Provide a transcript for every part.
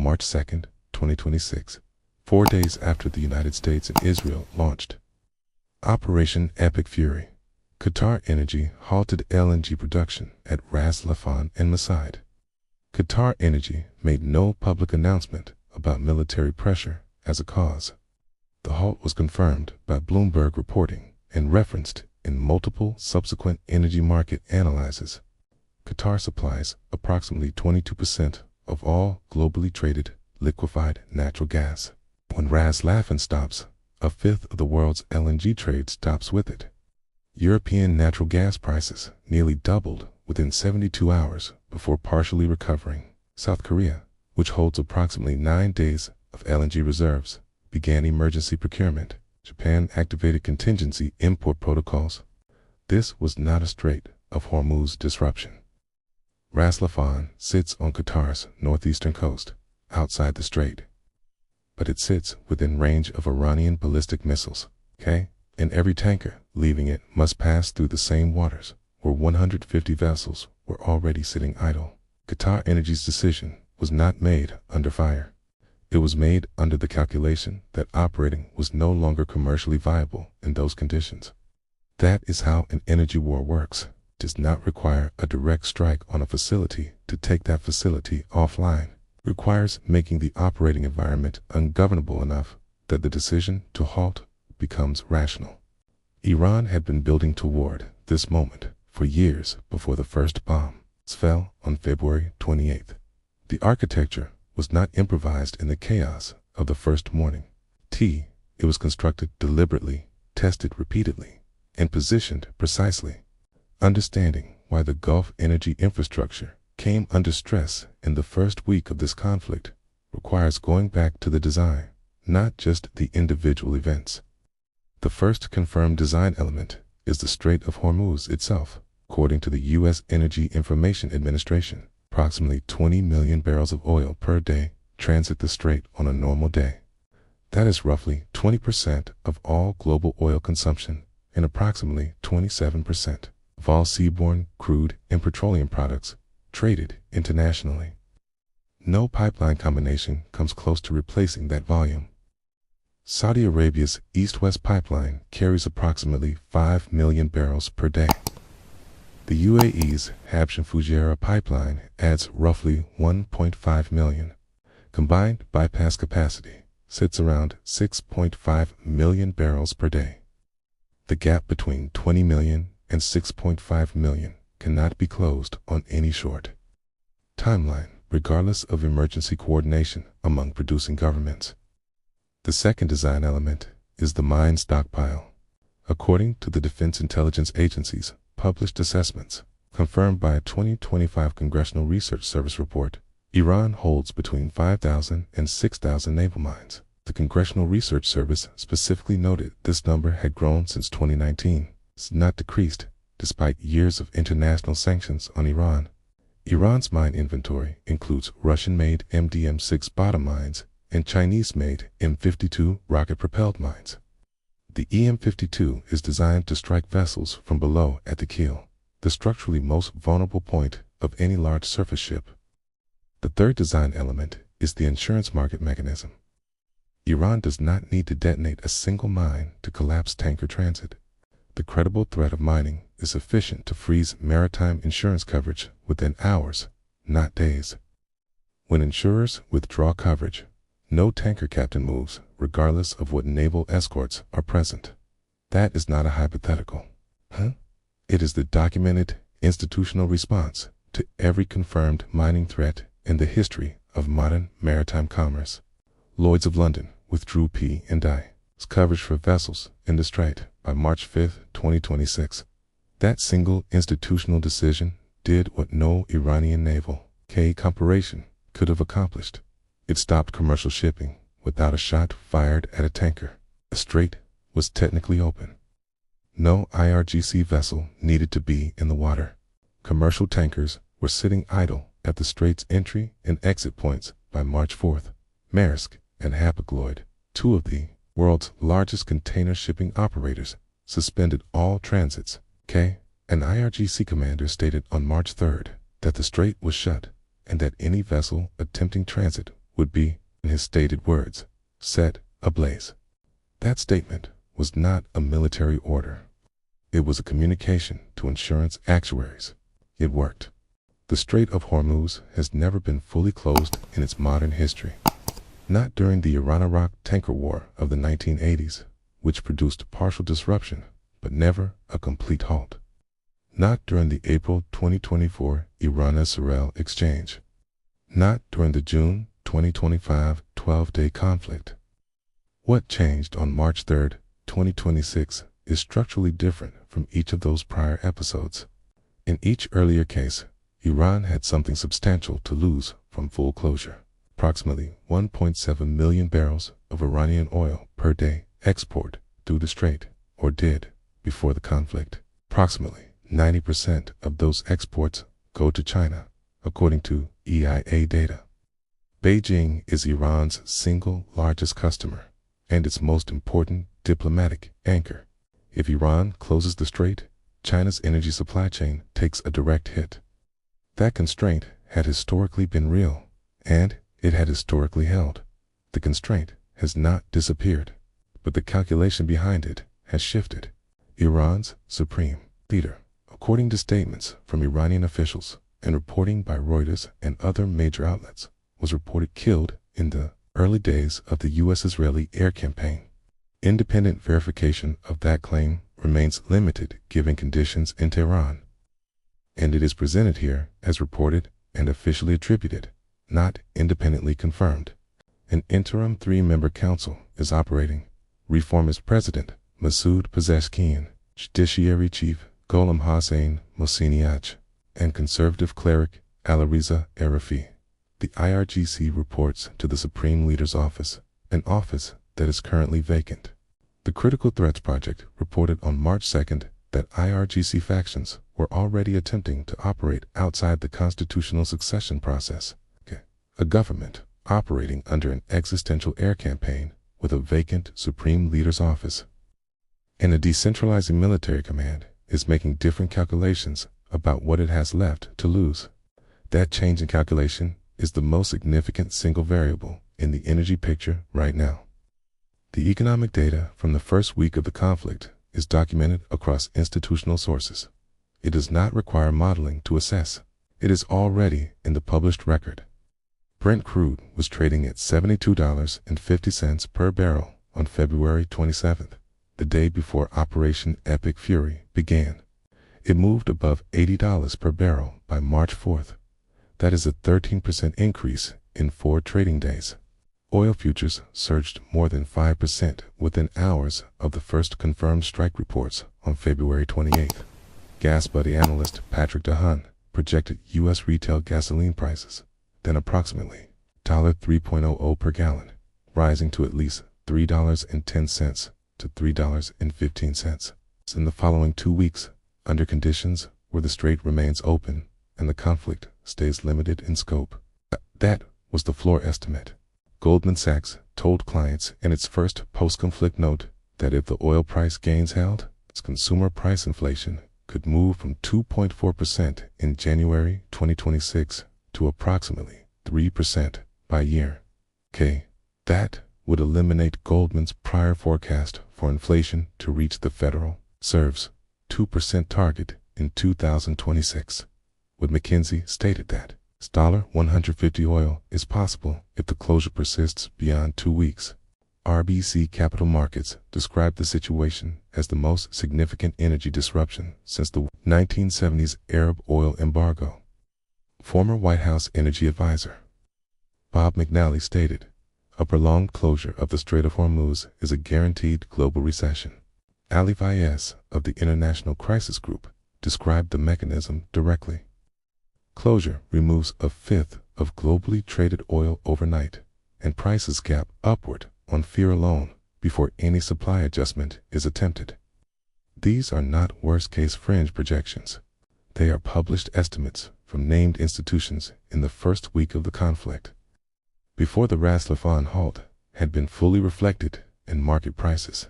on March 2, 2026, 4 days after the United States and Israel launched Operation Epic Fury. Qatar Energy halted LNG production at Ras Laffan and Mesaieed. Qatar Energy made no public announcement about military pressure as a cause. The halt was confirmed by Bloomberg reporting and referenced in multiple subsequent energy market analyses. Qatar supplies approximately 22% of all globally traded liquefied natural gas. When Ras Laffan stops, a fifth of the world's LNG trade stops with it. European natural gas prices nearly doubled within 72 hours before partially recovering. South Korea, which holds approximately 9 days of LNG reserves, began emergency procurement. Japan activated contingency import protocols. This was not a Strait of Hormuz disruption. Ras Laffan sits on Qatar's northeastern coast, outside the strait. But it sits within range of Iranian ballistic missiles, and every tanker leaving it must pass through the same waters where 150 vessels were already sitting idle. Qatar Energy's decision was not made under fire. It was made under the calculation that operating was no longer commercially viable in those conditions. That is how an energy war works. It does not require a direct strike on a facility to take that facility offline. It requires making the operating environment ungovernable enough that the decision to halt becomes rational. Iran had been building toward this moment for years before the first bomb fell on February 28th. The architecture was not improvised in the chaos of the first morning. It was constructed deliberately, tested repeatedly, and positioned precisely. Understanding why the Gulf energy infrastructure came under stress in the first week of this conflict requires going back to the design, not just the individual events. The first confirmed design element is the Strait of Hormuz itself. According to the U.S. Energy Information Administration, approximately 20 million barrels of oil per day transit the strait on a normal day. That is roughly 20% of all global oil consumption and approximately 27% of all seaborne crude and petroleum products traded internationally. No pipeline combination comes close to replacing that volume. Saudi Arabia's East-West pipeline carries approximately 5 million barrels per day. The UAE's Habshan Fujairah pipeline adds roughly 1.5 million. Combined bypass capacity sits around 6.5 million barrels per day. The gap between 20 million and 6.5 million cannot be closed on any short timeline, regardless of emergency coordination among producing governments. The second design element is the mine stockpile. According to the Defense Intelligence Agency's published assessments, confirmed by a 2025 Congressional Research Service report, Iran holds between 5,000 and 6,000 naval mines. The Congressional Research Service specifically noted this number had grown since 2019. It's not decreased, despite years of international sanctions on Iran. Iran's mine inventory includes Russian-made MDM-6 bottom mines and Chinese-made M52 rocket-propelled mines. The EM-52 is designed to strike vessels from below at the keel, the structurally most vulnerable point of any large surface ship. The third design element is the insurance market mechanism. Iran does not need to detonate a single mine to collapse tanker transit. The credible threat of mining is sufficient to freeze maritime insurance coverage within hours, not days. When insurers withdraw coverage, no tanker captain moves, regardless of what naval escorts are present. That is not a hypothetical. It is the documented institutional response to every confirmed mining threat in the history of modern maritime commerce. Lloyd's of London withdrew P&I's coverage for vessels in the strait by March 5, 2026. That single institutional decision did what no Iranian naval corporation could have accomplished. It stopped commercial shipping without a shot fired at a tanker. The strait was technically open. No IRGC vessel needed to be in the water. Commercial tankers were sitting idle at the strait's entry and exit points by March 4th. Maersk and Hapag-Lloyd, two of the world's largest container shipping operators, suspended all transits. An IRGC commander stated on March 3rd that the strait was shut and that any vessel attempting transit would be, in his stated words, set ablaze. That statement was not a military order. It was a communication to insurance actuaries. It worked. The Strait of Hormuz has never been fully closed in its modern history. Not during the Iran-Iraq tanker war of the 1980s, which produced partial disruption, but never a complete halt. Not during the April 2024 Iran-Israel exchange. Not during the June 2025 12-day conflict. What changed on March 3, 2026 is structurally different from each of those prior episodes. In each earlier case, Iran had something substantial to lose from full closure. Approximately 1.7 million barrels of Iranian oil per day export through the strait, or did, before the conflict. Approximately 90% of those exports go to China, according to EIA data. Beijing is Iran's single largest customer and its most important diplomatic anchor. If Iran closes the strait, China's energy supply chain takes a direct hit. That constraint had historically been real, and it had historically held. The constraint has not disappeared, but the calculation behind it has shifted. Iran's supreme leader, according to statements from Iranian officials and reporting by Reuters and other major outlets, was reported killed in the early days of the U.S.-Israeli air campaign. Independent verification of that claim remains limited given conditions in Tehran, and it is presented here as reported and officially attributed, not independently confirmed. An interim 3-member council is operating. Reformist President Masoud Pezeshkian, Judiciary Chief Gholam Hossein Mohseniach, and conservative cleric Alireza Arafi. The IRGC reports to the Supreme Leader's office, an office that is currently vacant. The Critical Threats Project reported on March 2nd that IRGC factions were already attempting to operate outside the constitutional succession process. A government operating under an existential air campaign with a vacant Supreme Leader's office. And a decentralizing military command is making different calculations about what it has left to lose. That change in calculation is the most significant single variable in the energy picture right now. The economic data from the first week of the conflict is documented across institutional sources. It does not require modeling to assess. It is already in the published record. Brent crude was trading at $72.50 per barrel on February 27th, the day before Operation Epic Fury began. It moved above $80 per barrel by March 4th. That is a 13% increase in 4 trading days. Oil futures surged more than 5% within hours of the first confirmed strike reports on February 28th. Gas buddy analyst Patrick DeHaan projected U.S. retail gasoline prices then approximately $3.00 per gallon, rising to at least $3.10 to $3.15 in the following 2 weeks, under conditions where the strait remains open and the conflict stays limited in scope. That was the floor estimate. Goldman Sachs told clients in its first post-conflict note that if the oil price gains held, its consumer price inflation could move from 2.4% in January 2026 to approximately 3% by year. That would eliminate Goldman's prior forecast for inflation to reach the Federal Reserve's 2% target in 2026. Wood Mackenzie stated that $150 oil is possible if the closure persists beyond 2 weeks. RBC Capital Markets described the situation as the most significant energy disruption since the 1970s Arab oil embargo. Former White House energy advisor Bob McNally stated, "A prolonged closure of the Strait of Hormuz is a guaranteed global recession." Ali Vaez of the International Crisis Group described the mechanism directly. Closure removes a fifth of globally traded oil overnight, and prices gap upward on fear alone before any supply adjustment is attempted. These are not worst-case fringe projections. They are published estimates from named institutions in the first week of the conflict, before the Ras Laffan halt had been fully reflected in market prices.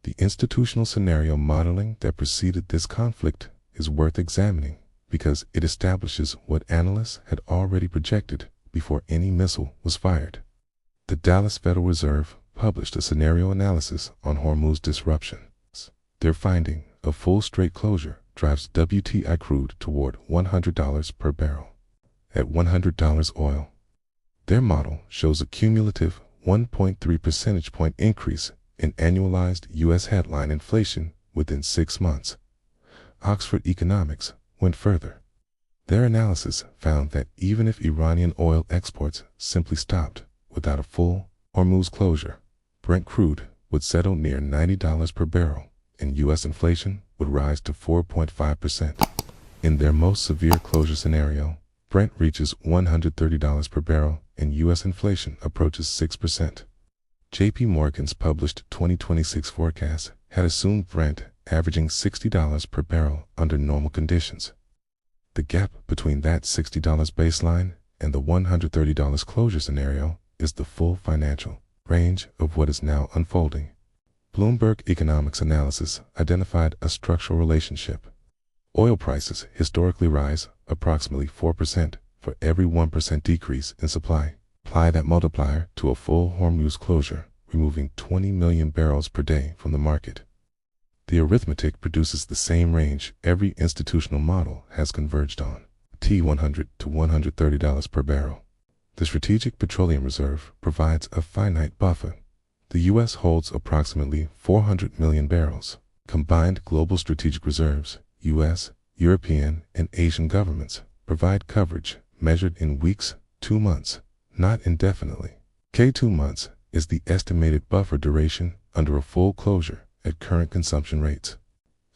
The institutional scenario modeling that preceded this conflict is worth examining because it establishes what analysts had already projected before any missile was fired. The Dallas Federal Reserve published a scenario analysis on Hormuz disruptions. Their finding, a full Strait closure drives WTI crude toward $100 per barrel. At $100 oil, their model shows a cumulative 1.3 percentage point increase in annualized U.S. headline inflation within 6 months. Oxford Economics went further. Their analysis found that even if Iranian oil exports simply stopped without a full Hormuz closure, Brent crude would settle near $90 per barrel, and U.S. inflation would rise to 4.5%. In their most severe closure scenario, Brent reaches $130 per barrel and U.S. inflation approaches 6%. J.P. Morgan's published 2026 forecast had assumed Brent averaging $60 per barrel under normal conditions. The gap between that $60 baseline and the $130 closure scenario is the full financial range of what is now unfolding. Bloomberg Economics analysis identified a structural relationship. Oil prices historically rise approximately 4% for every 1% decrease in supply. Apply that multiplier to a full Hormuz closure, removing 20 million barrels per day from the market. The arithmetic produces the same range every institutional model has converged on, $100 to $130 per barrel. The Strategic Petroleum Reserve provides a finite buffer. The U.S. holds approximately 400 million barrels. Combined global strategic reserves, U.S., European, and Asian governments provide coverage measured in weeks, 2 months, not indefinitely. 2 months is the estimated buffer duration under a full closure at current consumption rates.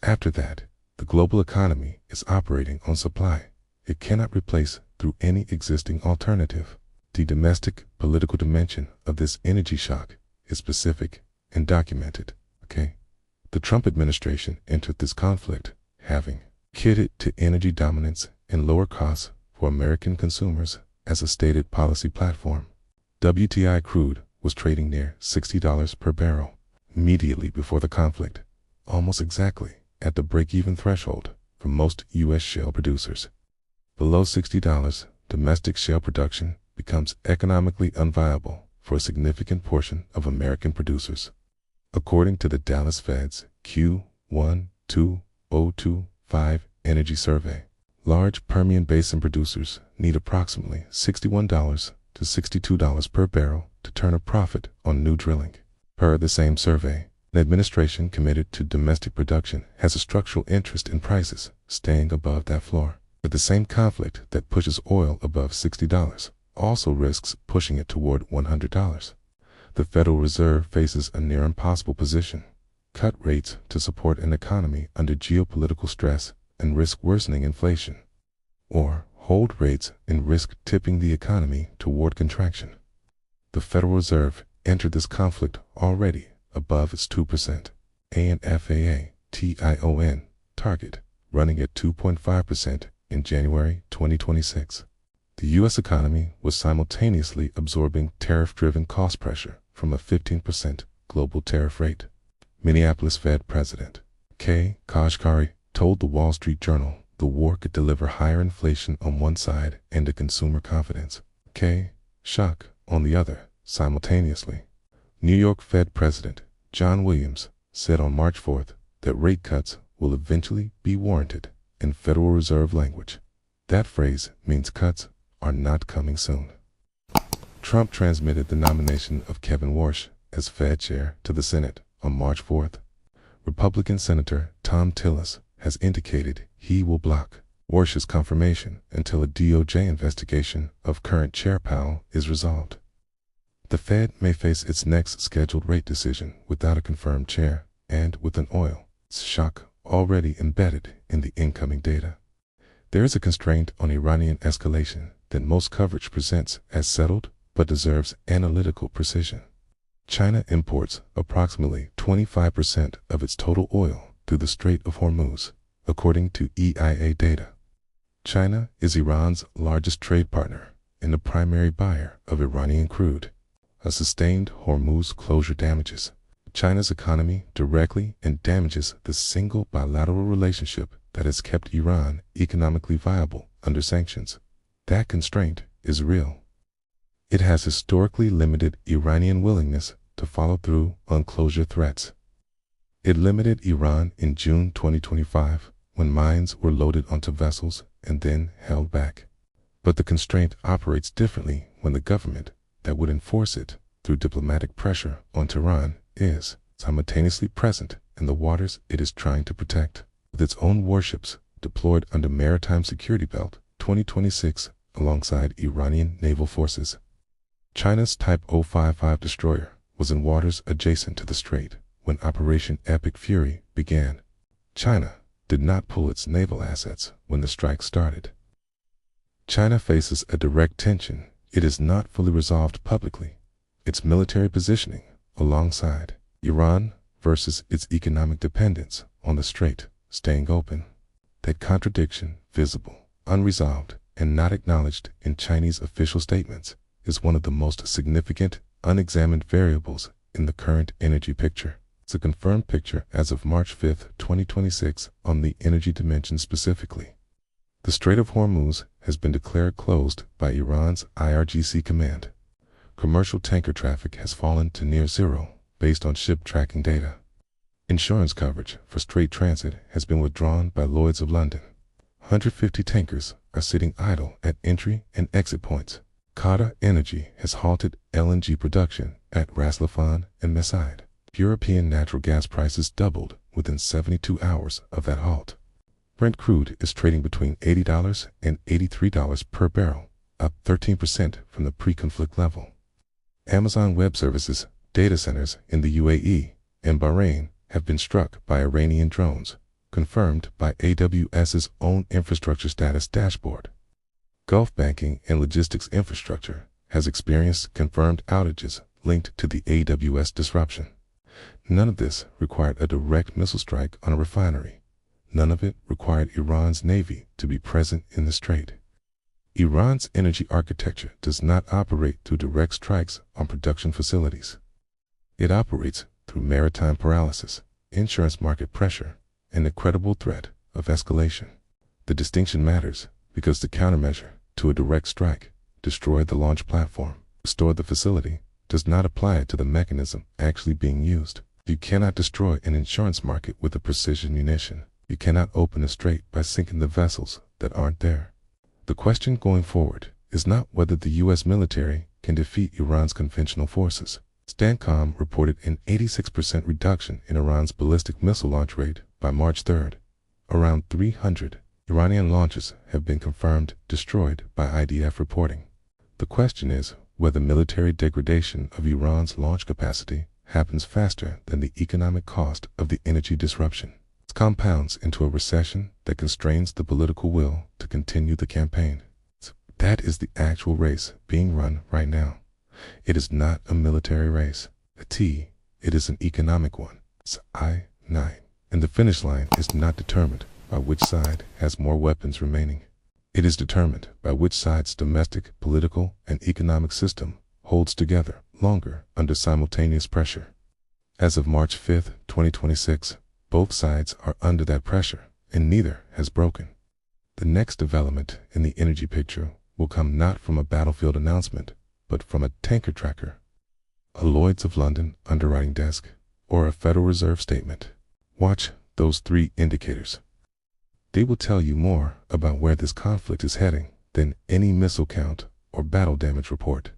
After that, the global economy is operating on supply. It cannot replace through any existing alternative. The domestic political dimension of this energy shock is specific and documented. The Trump administration entered this conflict having committed to energy dominance and lower costs for American consumers as a stated policy platform. WTI crude was trading near $60 per barrel immediately before the conflict, almost exactly at the break-even threshold for most U.S. shale producers. Below $60, domestic shale production becomes economically unviable for a significant portion of American producers. According to the Dallas Fed's Q1 2025 Energy Survey, large Permian Basin producers need approximately $61 to $62 per barrel to turn a profit on new drilling. Per the same survey, the administration committed to domestic production has a structural interest in prices staying above that floor. But the same conflict that pushes oil above $60 also risks pushing it toward $100. The Federal Reserve faces a near impossible position: cut rates to support an economy under geopolitical stress and risk worsening inflation, or hold rates and risk tipping the economy toward contraction. The Federal Reserve entered this conflict already above its 2% ANFAA-TION target, running at 2.5% in January 2026. The U.S. economy was simultaneously absorbing tariff-driven cost pressure from a 15% global tariff rate. Minneapolis Fed President K. Kashkari told the Wall Street Journal the war could deliver higher inflation on one side and a consumer confidence shock on the other simultaneously. New York Fed President John Williams said on March 4th that rate cuts will eventually be warranted in Federal Reserve language. That phrase means cuts are not coming soon. Trump transmitted the nomination of Kevin Warsh as Fed chair to the Senate on March 4th. Republican Senator Tom Tillis has indicated he will block Warsh's confirmation until a DOJ investigation of current Chair Powell is resolved. The Fed may face its next scheduled rate decision without a confirmed chair and with an oil shock already embedded in the incoming data. There is a constraint on Iranian escalation that most coverage presents as settled but deserves analytical precision. China imports approximately 25% of its total oil through the Strait of Hormuz, according to EIA data. China is Iran's largest trade partner and the primary buyer of Iranian crude. A sustained Hormuz closure damages China's economy directly and damages the single bilateral relationship that has kept Iran economically viable under sanctions. That constraint is real. It has historically limited Iranian willingness to follow through on closure threats. It limited Iran in June 2025 when mines were loaded onto vessels and then held back. But the constraint operates differently when the government that would enforce it through diplomatic pressure on Tehran is simultaneously present in the waters it is trying to protect, with its own warships deployed under Maritime Security Belt 2026 alongside Iranian naval forces. China's Type 055 destroyer was in waters adjacent to the strait when Operation Epic Fury began. China did not pull its naval assets when the strike started. China faces a direct tension it is not fully resolved publicly: its military positioning alongside Iran versus its economic dependence on the strait staying open. That contradiction, visible, unresolved, and not acknowledged in Chinese official statements, is one of the most significant unexamined variables in the current energy picture. It's a confirmed picture as of March 5, 2026 on the energy dimension specifically. The Strait of Hormuz has been declared closed by Iran's IRGC command. Commercial tanker traffic has fallen to near zero based on ship tracking data. Insurance coverage for strait transit has been withdrawn by Lloyd's of London. 150 tankers are sitting idle at entry and exit points. Qatar Energy has halted LNG production at Ras Laffan and Mesaieed. European natural gas prices doubled within 72 hours of that halt. Brent crude is trading between $80 and $83 per barrel, up 13% from the pre-conflict level. Amazon Web Services data centers in the UAE and Bahrain have been struck by Iranian drones, confirmed by AWS's own infrastructure status dashboard. Gulf banking and logistics infrastructure has experienced confirmed outages linked to the AWS disruption. None of this required a direct missile strike on a refinery. None of it required Iran's navy to be present in the strait. Iran's energy architecture does not operate through direct strikes on production facilities. It operates through maritime paralysis, insurance market pressure, and the credible threat of escalation. The distinction matters because the countermeasure to a direct strike, destroy the launch platform, restore the facility, does not apply it to the mechanism actually being used. You cannot destroy an insurance market with a precision munition. You cannot open a strait by sinking the vessels that aren't there. The question going forward is not whether the U.S. military can defeat Iran's conventional forces. STANCOM reported an 86% reduction in Iran's ballistic missile launch rate by March 3rd. Around 300 Iranian launches have been confirmed destroyed by IDF reporting. The question is whether military degradation of Iran's launch capacity happens faster than the economic cost of the energy disruption. It compounds into a recession that constrains the political will to continue the campaign. That is the actual race being run right now. It is not a military race. It is an economic one. It's I-9. And the finish line is not determined by which side has more weapons remaining. It is determined by which side's domestic, political, and economic system holds together longer under simultaneous pressure. As of March 5, 2026, both sides are under that pressure, and neither has broken. The next development in the energy picture will come not from a battlefield announcement, but from a tanker tracker, a Lloyd's of London underwriting desk, or a Federal Reserve statement. Watch those three indicators. They will tell you more about where this conflict is heading than any missile count or battle damage report.